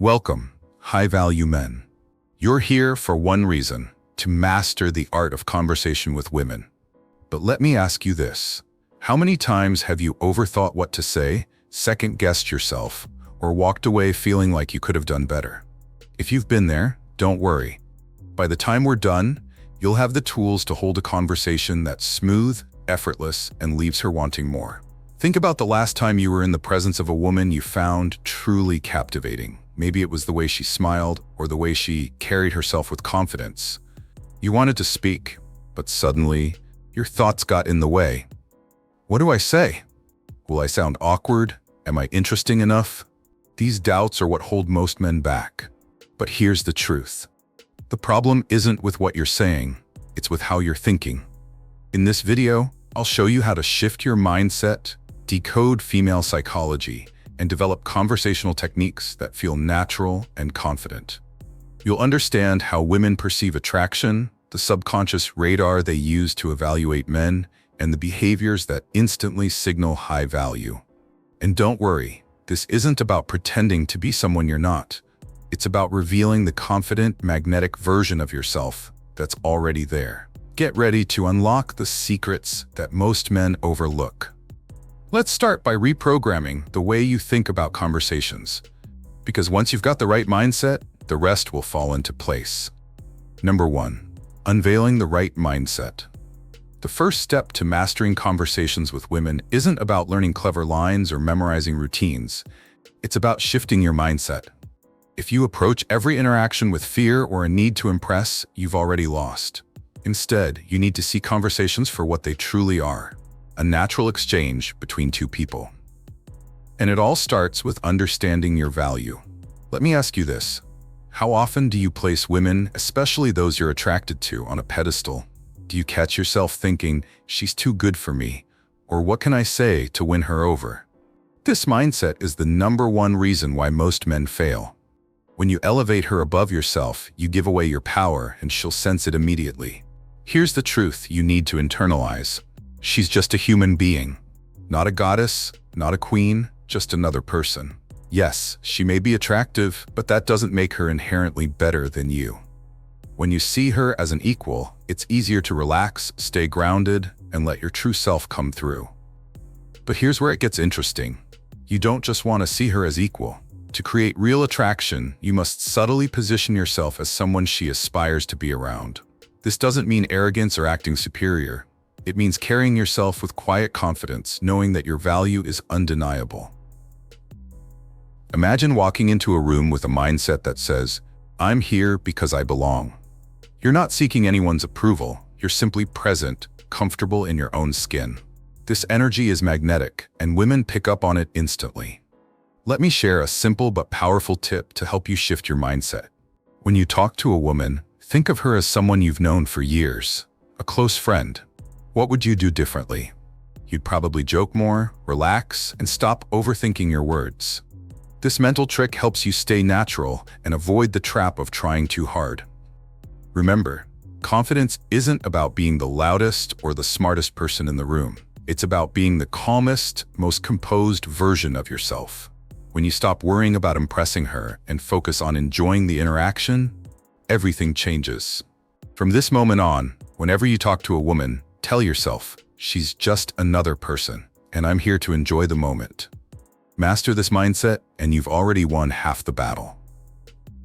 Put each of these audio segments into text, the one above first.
Welcome, high-value men. You're here for one reason, to master the art of conversation with women. But let me ask you this. How many times have you overthought what to say, second-guessed yourself, or walked away feeling like you could have done better? If you've been there, don't worry. By the time we're done, you'll have the tools to hold a conversation that's smooth, effortless, and leaves her wanting more. Think about the last time you were in the presence of a woman you found truly captivating. Maybe it was the way she smiled or the way she carried herself with confidence. You wanted to speak, but suddenly, your thoughts got in the way. What do I say? Will I sound awkward? Am I interesting enough? These doubts are what hold most men back. But here's the truth. The problem isn't with what you're saying, it's with how you're thinking. In this video, I'll show you how to shift your mindset, decode female psychology, and develop conversational techniques that feel natural and confident. You'll understand how women perceive attraction, the subconscious radar they use to evaluate men, and the behaviors that instantly signal high value. And don't worry, this isn't about pretending to be someone you're not. It's about revealing the confident, magnetic version of yourself that's already there. Get ready to unlock the secrets that most men overlook. Let's start by reprogramming the way you think about conversations. Because once you've got the right mindset, the rest will fall into place. Number 1. Unveiling the right mindset. The first step to mastering conversations with women isn't about learning clever lines or memorizing routines. It's about shifting your mindset. If you approach every interaction with fear or a need to impress, you've already lost. Instead, you need to see conversations for what they truly are. A natural exchange between two people. And it all starts with understanding your value. Let me ask you this. How often do you place women, especially those you're attracted to, on a pedestal? Do you catch yourself thinking, she's too good for me, or what can I say to win her over? This mindset is the #1 reason why most men fail. When you elevate her above yourself, you give away your power and she'll sense it immediately. Here's the truth you need to internalize. She's just a human being. Not a goddess, not a queen, just another person. Yes, she may be attractive, but that doesn't make her inherently better than you. When you see her as an equal, it's easier to relax, stay grounded, and let your true self come through. But here's where it gets interesting. You don't just want to see her as equal. To create real attraction, you must subtly position yourself as someone she aspires to be around. This doesn't mean arrogance or acting superior. It means carrying yourself with quiet confidence, knowing that your value is undeniable. Imagine walking into a room with a mindset that says, "I'm here because I belong." You're not seeking anyone's approval, you're simply present, comfortable in your own skin. This energy is magnetic, and women pick up on it instantly. Let me share a simple but powerful tip to help you shift your mindset. When you talk to a woman, think of her as someone you've known for years, a close friend. What would you do differently? You'd probably joke more, relax, and stop overthinking your words. This mental trick helps you stay natural and avoid the trap of trying too hard. Remember, confidence isn't about being the loudest or the smartest person in the room. It's about being the calmest, most composed version of yourself. When you stop worrying about impressing her and focus on enjoying the interaction, everything changes. From this moment on, whenever you talk to a woman, tell yourself, she's just another person, and I'm here to enjoy the moment. Master this mindset, and you've already won half the battle.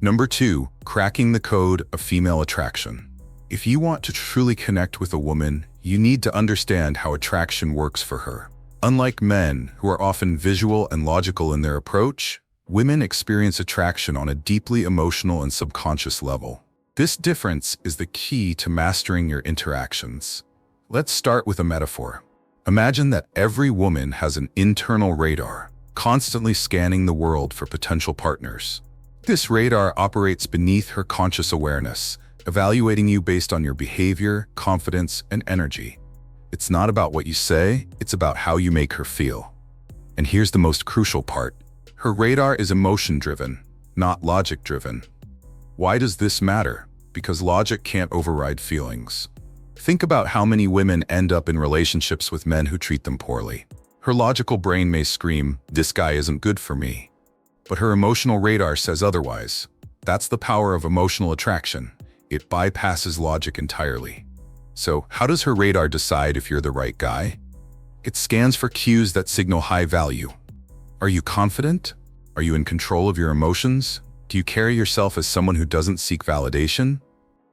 Number 2, cracking the code of female attraction. If you want to truly connect with a woman, you need to understand how attraction works for her. Unlike men, who are often visual and logical in their approach, women experience attraction on a deeply emotional and subconscious level. This difference is the key to mastering your interactions. Let's start with a metaphor. Imagine that every woman has an internal radar, constantly scanning the world for potential partners. This radar operates beneath her conscious awareness, evaluating you based on your behavior, confidence, and energy. It's not about what you say, it's about how you make her feel. And here's the most crucial part. Her radar is emotion-driven, not logic-driven. Why does this matter? Because logic can't override feelings. Think about how many women end up in relationships with men who treat them poorly. Her logical brain may scream, "This guy isn't good for me." But her emotional radar says otherwise. That's the power of emotional attraction. It bypasses logic entirely. So, how does her radar decide if you're the right guy? It scans for cues that signal high value. Are you confident? Are you in control of your emotions? Do you carry yourself as someone who doesn't seek validation?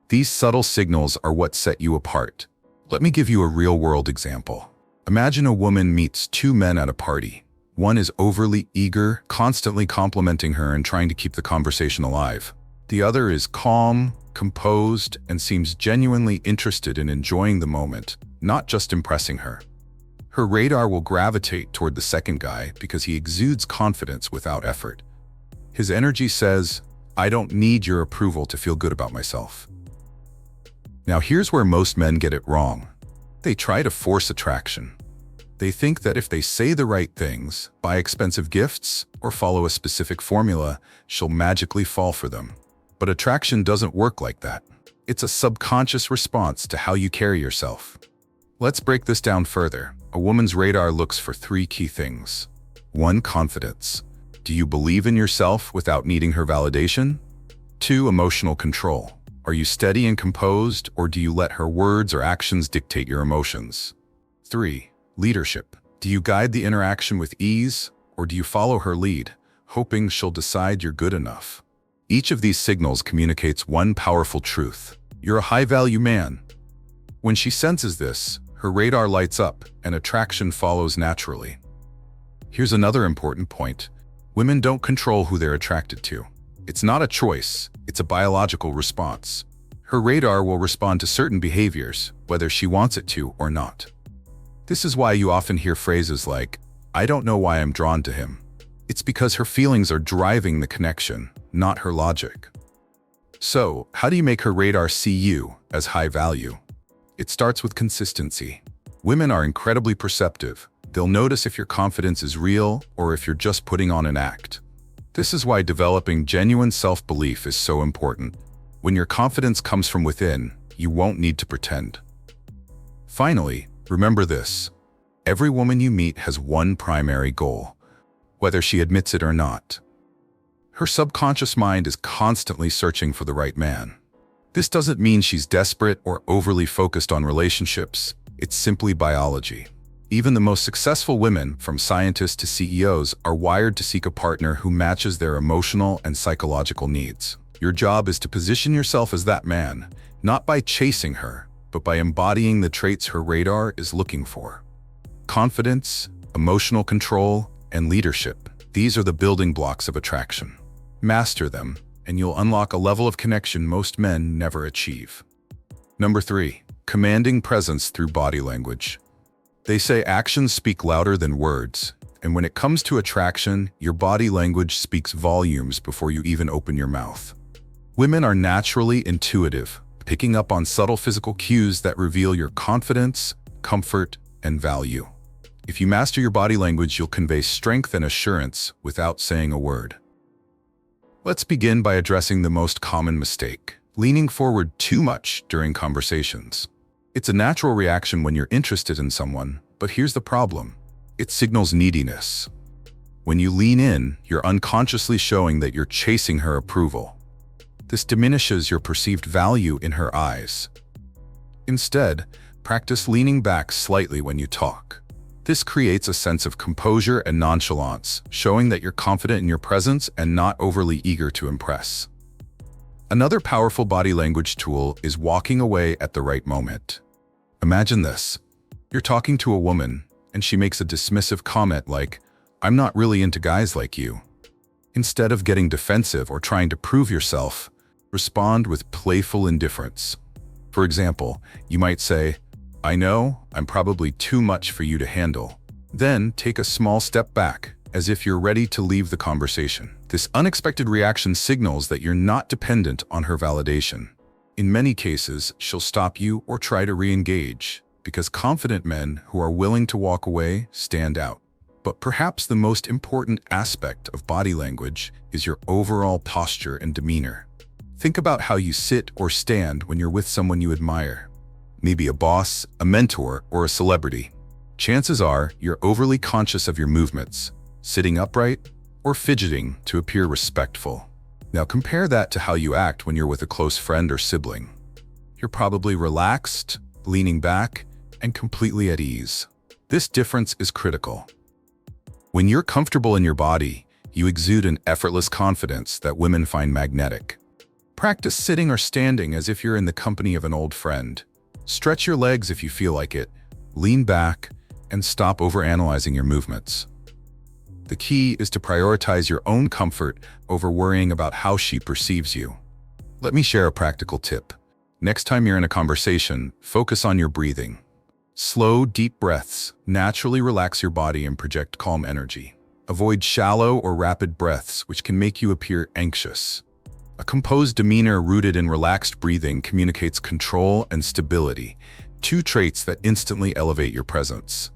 These subtle signals are what set you apart. Let me give you a real-world example. Imagine a woman meets two men at a party. One is overly eager, constantly complimenting her and trying to keep the conversation alive. The other is calm, composed, and seems genuinely interested in enjoying the moment, not just impressing her. Her radar will gravitate toward the second guy because he exudes confidence without effort. His energy says, "I don't need your approval to feel good about myself." Now here's where most men get it wrong. They try to force attraction. They think that if they say the right things, buy expensive gifts, or follow a specific formula, she'll magically fall for them. But attraction doesn't work like that. It's a subconscious response to how you carry yourself. Let's break this down further. A woman's radar looks for three key things. 1. Confidence. Do you believe in yourself without needing her validation? 2. Emotional control. Are you steady and composed, or do you let her words or actions dictate your emotions? 3. Leadership. Do you guide the interaction with ease, or do you follow her lead, hoping she'll decide you're good enough? Each of these signals communicates one powerful truth. You're a high-value man. When she senses this, her radar lights up and attraction follows naturally. Here's another important point. Women don't control who they're attracted to. It's not a choice, it's a biological response. Her radar will respond to certain behaviors, whether she wants it to or not. This is why you often hear phrases like, "I don't know why I'm drawn to him." It's because her feelings are driving the connection, not her logic. So, how do you make her radar see you as high value? It starts with consistency. Women are incredibly perceptive. They'll notice if your confidence is real or if you're just putting on an act. This is why developing genuine self-belief is so important. When your confidence comes from within, you won't need to pretend. Finally, remember this. Every woman you meet has one primary goal, whether she admits it or not. Her subconscious mind is constantly searching for the right man. This doesn't mean she's desperate or overly focused on relationships. It's simply biology. Even the most successful women, from scientists to CEOs, are wired to seek a partner who matches their emotional and psychological needs. Your job is to position yourself as that man, not by chasing her, but by embodying the traits her radar is looking for. Confidence, emotional control, and leadership. These are the building blocks of attraction. Master them, and you'll unlock a level of connection most men never achieve. Number 3. Commanding presence through body language. They say actions speak louder than words, and when it comes to attraction, your body language speaks volumes before you even open your mouth. Women are naturally intuitive, picking up on subtle physical cues that reveal your confidence, comfort, and value. If you master your body language, you'll convey strength and assurance without saying a word. Let's begin by addressing the most common mistake: leaning forward too much during conversations. It's a natural reaction when you're interested in someone, but here's the problem. It signals neediness. When you lean in, you're unconsciously showing that you're chasing her approval. This diminishes your perceived value in her eyes. Instead, practice leaning back slightly when you talk. This creates a sense of composure and nonchalance, showing that you're confident in your presence and not overly eager to impress. Another powerful body language tool is walking away at the right moment. Imagine this. You're talking to a woman, and she makes a dismissive comment like, "I'm not really into guys like you." Instead of getting defensive or trying to prove yourself, respond with playful indifference. For example, you might say, "I know, I'm probably too much for you to handle." Then take a small step back, as if you're ready to leave the conversation. This unexpected reaction signals that you're not dependent on her validation. In many cases, she'll stop you or try to re-engage, because confident men who are willing to walk away stand out. But perhaps the most important aspect of body language is your overall posture and demeanor. Think about how you sit or stand when you're with someone you admire. Maybe a boss, a mentor, or a celebrity. Chances are you're overly conscious of your movements, sitting upright, or fidgeting to appear respectful. Now compare that to how you act when you're with a close friend or sibling. You're probably relaxed, leaning back, and completely at ease. This difference is critical. When you're comfortable in your body, you exude an effortless confidence that women find magnetic. Practice sitting or standing as if you're in the company of an old friend. Stretch your legs if you feel like it, lean back, and stop overanalyzing your movements. The key is to prioritize your own comfort over worrying about how she perceives you. Let me share a practical tip. Next time you're in a conversation, focus on your breathing. Slow, deep breaths naturally relax your body and project calm energy. Avoid shallow or rapid breaths, which can make you appear anxious. A composed demeanor rooted in relaxed breathing communicates control and stability, two traits that instantly elevate your presence.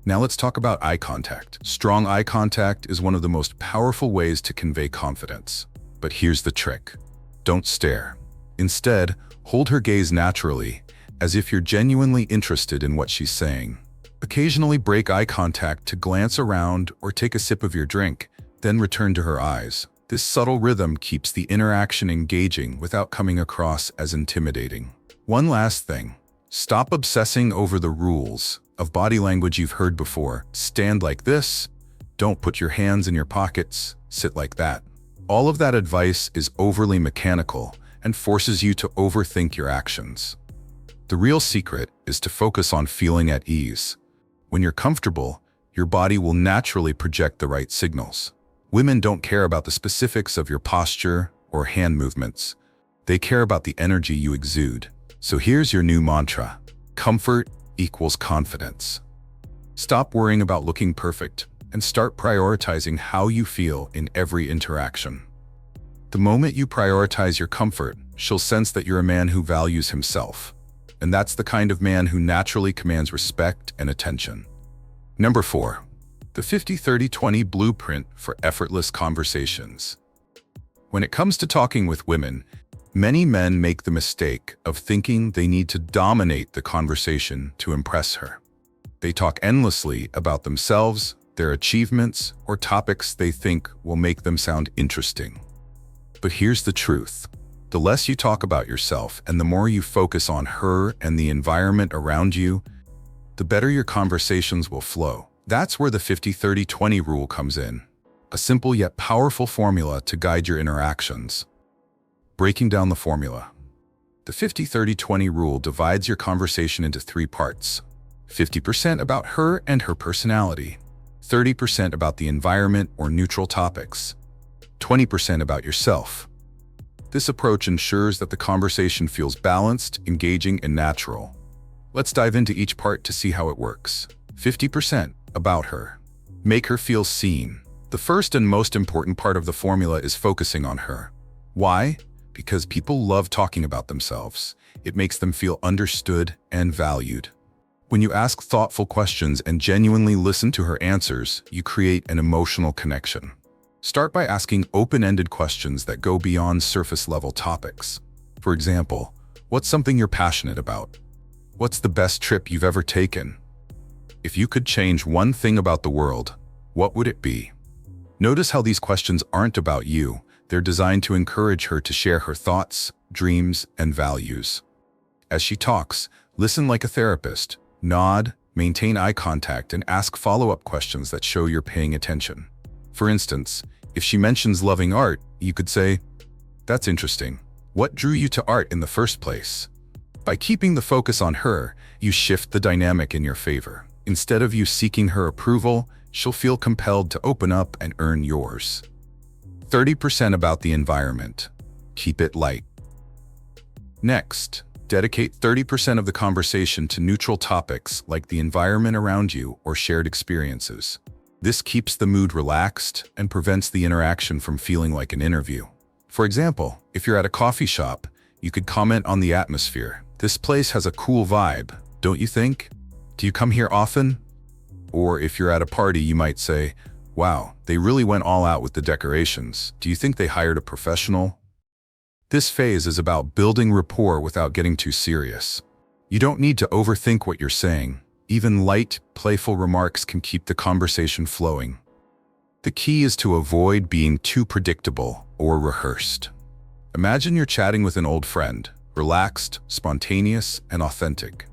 Now let's talk about eye contact. Strong eye contact is one of the most powerful ways to convey confidence. But here's the trick. Don't stare. Instead, hold her gaze naturally, as if you're genuinely interested in what she's saying. Occasionally break eye contact to glance around or take a sip of your drink, then return to her eyes. This subtle rhythm keeps the interaction engaging without coming across as intimidating. One last thing. Stop obsessing over the rules of body language you've heard before. Stand like this. Don't put your hands in your pockets. Sit like that. All of that advice is overly mechanical and forces you to overthink your actions. The real secret is to focus on feeling at ease. When you're comfortable, your body will naturally project the right signals. Women don't care about the specifics of your posture or hand movements. They care about the energy you exude. So here's your new mantra. Comfort equals confidence. Stop worrying about looking perfect and start prioritizing how you feel in every interaction. The moment you prioritize your comfort, she'll sense that you're a man who values himself. And that's the kind of man who naturally commands respect and attention. Number 4. The 50-30-20 Blueprint for Effortless Conversations. When it comes to talking with women, many men make the mistake of thinking they need to dominate the conversation to impress her. They talk endlessly about themselves, their achievements, or topics they think will make them sound interesting. But here's the truth. The less you talk about yourself and the more you focus on her and the environment around you, the better your conversations will flow. That's where the 50-30-20 rule comes in, a simple yet powerful formula to guide your interactions. Breaking down the formula. The 50-30-20 rule divides your conversation into 3 parts. 50% about her and her personality, 30% about the environment or neutral topics, 20% about yourself. This approach ensures that the conversation feels balanced, engaging, and natural. Let's dive into each part to see how it works. 50% about her. Make her feel seen. The first and most important part of the formula is focusing on her. Why? Because people love talking about themselves. It makes them feel understood and valued. When you ask thoughtful questions and genuinely listen to her answers, you create an emotional connection. Start by asking open-ended questions that go beyond surface-level topics. For example, what's something you're passionate about? What's the best trip you've ever taken? If you could change one thing about the world, what would it be? Notice how these questions aren't about you. They're designed to encourage her to share her thoughts, dreams, and values. As she talks, listen like a therapist. Nod, maintain eye contact, and ask follow-up questions that show you're paying attention. For instance, if she mentions loving art, you could say, "That's interesting. What drew you to art in the first place?" By keeping the focus on her, you shift the dynamic in your favor. Instead of you seeking her approval, she'll feel compelled to open up and earn yours. 30% about the environment. Keep it light. Next, dedicate 30% of the conversation to neutral topics like the environment around you or shared experiences. This keeps the mood relaxed and prevents the interaction from feeling like an interview. For example, if you're at a coffee shop, you could comment on the atmosphere. "This place has a cool vibe, don't you think? Do you come here often?" Or if you're at a party, you might say, "Wow, they really went all out with the decorations. Do you think they hired a professional?" This phase is about building rapport without getting too serious. You don't need to overthink what you're saying. Even light, playful remarks can keep the conversation flowing. The key is to avoid being too predictable or rehearsed. Imagine you're chatting with an old friend, relaxed, spontaneous, and authentic.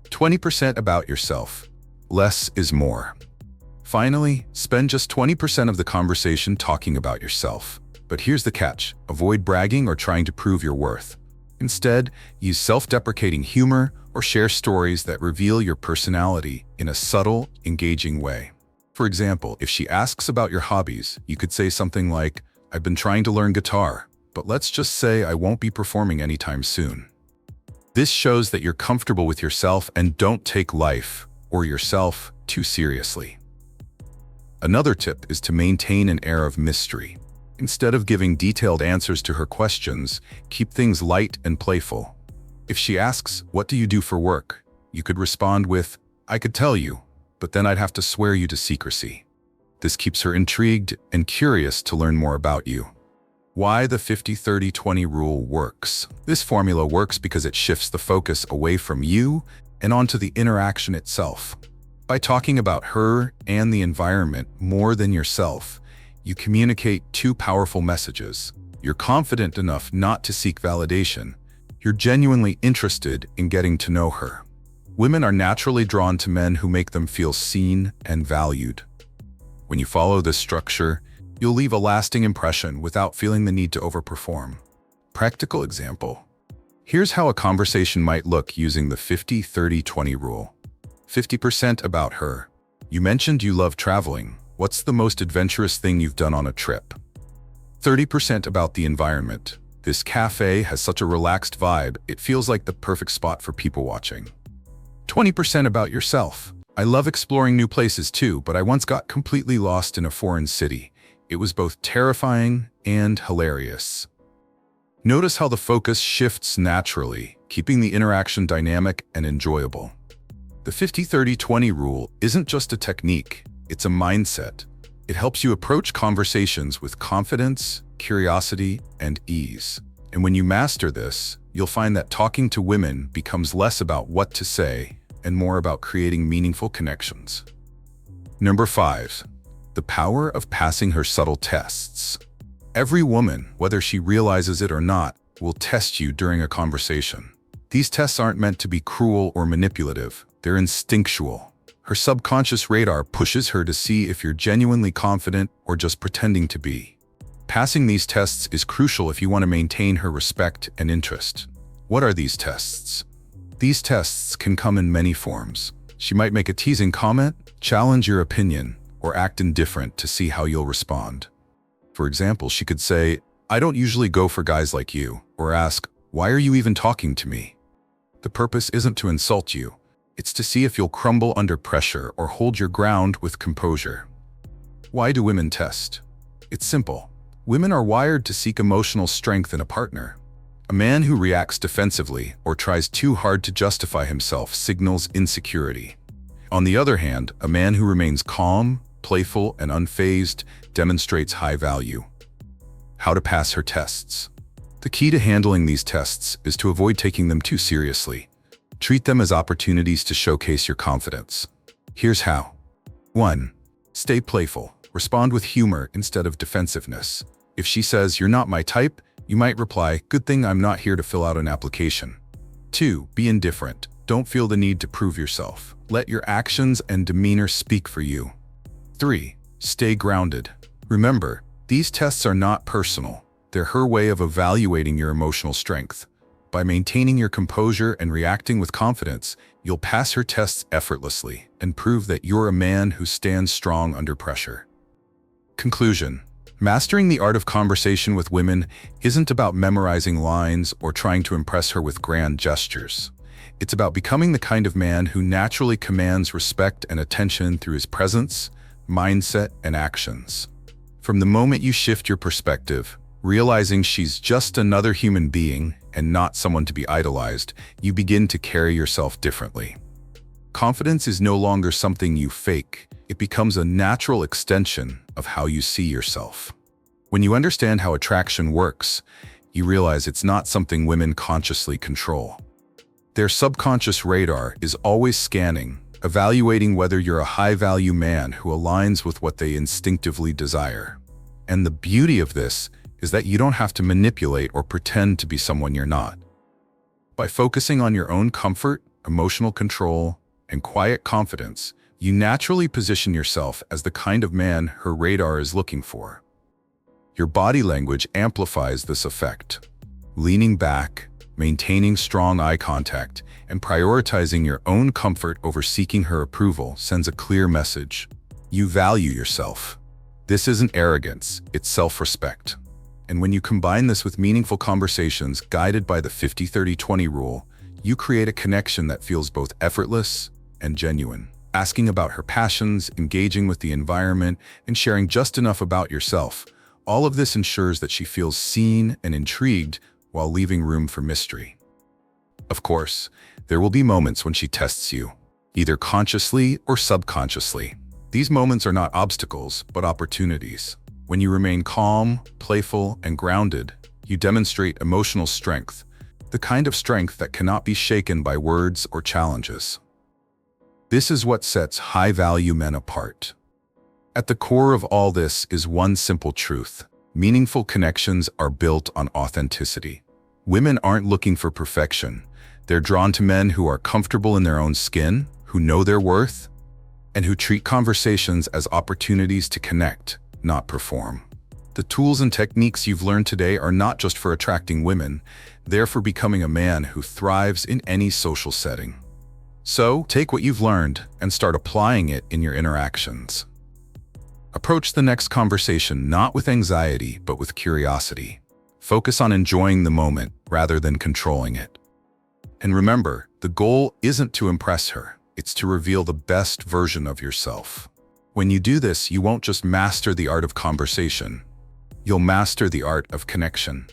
20% about yourself. Less is more. Finally, spend just 20% of the conversation talking about yourself. But here's the catch: avoid bragging or trying to prove your worth. Instead, use self-deprecating humor or share stories that reveal your personality in a subtle, engaging way. For example, if she asks about your hobbies, you could say something like, "I've been trying to learn guitar, but let's just say I won't be performing anytime soon." This shows that you're comfortable with yourself and don't take life or yourself too seriously. Another tip is to maintain an air of mystery. Instead of giving detailed answers to her questions, keep things light and playful. If she asks, "What do you do for work?" you could respond with, "I could tell you, but then I'd have to swear you to secrecy." This keeps her intrigued and curious to learn more about you. Why the 50-30-20 rule works. This formula works because it shifts the focus away from you and onto the interaction itself. By talking about her and the environment more than yourself, you communicate two powerful messages. You're confident enough not to seek validation. You're genuinely interested in getting to know her. Women are naturally drawn to men who make them feel seen and valued. When you follow this structure, you'll leave a lasting impression without feeling the need to overperform. Practical example. Here's how a conversation might look using the 50-30-20 rule. 50% about her. You mentioned you love traveling. What's the most adventurous thing you've done on a trip? 30% about the environment. This cafe has such a relaxed vibe, it feels like the perfect spot for people watching. 20% about yourself. I love exploring new places too, but I once got completely lost in a foreign city. It was both terrifying and hilarious. Notice how the focus shifts naturally, keeping the interaction dynamic and enjoyable. The 50-30-20 rule isn't just a technique, it's a mindset. It helps you approach conversations with confidence, curiosity, and ease. And when you master this, you'll find that talking to women becomes less about what to say and more about creating meaningful connections. Number 5. The power of passing her subtle tests. Every woman, whether she realizes it or not, will test you during a conversation. These tests aren't meant to be cruel or manipulative, they're instinctual. Her subconscious radar pushes her to see if you're genuinely confident or just pretending to be. Passing these tests is crucial if you want to maintain her respect and interest. What are these tests? These tests can come in many forms. She might make a teasing comment, challenge your opinion, or act indifferent to see how you'll respond. For example, she could say, "I don't usually go for guys like you," or ask, "Why are you even talking to me?" The purpose isn't to insult you. It's to see if you'll crumble under pressure or hold your ground with composure. Why do women test? It's simple. Women are wired to seek emotional strength in a partner. A man who reacts defensively or tries too hard to justify himself signals insecurity. On the other hand, a man who remains calm, playful, and unfazed demonstrates high value. How to pass her tests. The key to handling these tests is to avoid taking them too seriously. Treat them as opportunities to showcase your confidence. Here's how. 1. Stay playful. Respond with humor instead of defensiveness. If she says, "You're not my type," you might reply, "Good thing I'm not here to fill out an application." 2. Be indifferent. Don't feel the need to prove yourself. Let your actions and demeanor speak for you. 3. Stay grounded. Remember, these tests are not personal. They're her way of evaluating your emotional strength. By maintaining your composure and reacting with confidence, you'll pass her tests effortlessly and prove that you're a man who stands strong under pressure. Conclusion. Mastering the art of conversation with women isn't about memorizing lines or trying to impress her with grand gestures. It's about becoming the kind of man who naturally commands respect and attention through his presence, mindset, and actions. From the moment you shift your perspective, realizing she's just another human being and not someone to be idolized, you begin to carry yourself differently. Confidence is no longer something you fake. It becomes a natural extension of how you see yourself. When you understand how attraction works, you realize it's not something women consciously control. Their subconscious radar is always scanning, evaluating whether you're a high-value man who aligns with what they instinctively desire. And the beauty of this is that you don't have to manipulate or pretend to be someone you're not. By focusing on your own comfort, emotional control, and quiet confidence, you naturally position yourself as the kind of man her radar is looking for. Your body language amplifies this effect. Leaning back, maintaining strong eye contact, and prioritizing your own comfort over seeking her approval sends a clear message. You value yourself. This isn't arrogance, it's self-respect. And when you combine this with meaningful conversations guided by the 50-30-20 rule, you create a connection that feels both effortless and genuine. Asking about her passions, engaging with the environment, and sharing just enough about yourself. All of this ensures that she feels seen and intrigued while leaving room for mystery. Of course, there will be moments when she tests you, either consciously or subconsciously. These moments are not obstacles, but opportunities. When you remain calm, playful, and grounded, you demonstrate emotional strength, the kind of strength that cannot be shaken by words or challenges. This is what sets high-value men apart. At the core of all this is one simple truth. Meaningful connections are built on authenticity. Women aren't looking for perfection. They're drawn to men who are comfortable in their own skin, who know their worth, and who treat conversations as opportunities to connect, not perform. The tools and techniques you've learned today are not just for attracting women, they're for becoming a man who thrives in any social setting. So, take what you've learned and start applying it in your interactions. Approach the next conversation not with anxiety, but with curiosity. Focus on enjoying the moment rather than controlling it. And remember, the goal isn't to impress her, it's to reveal the best version of yourself. When you do this, you won't just master the art of conversation, you'll master the art of connection.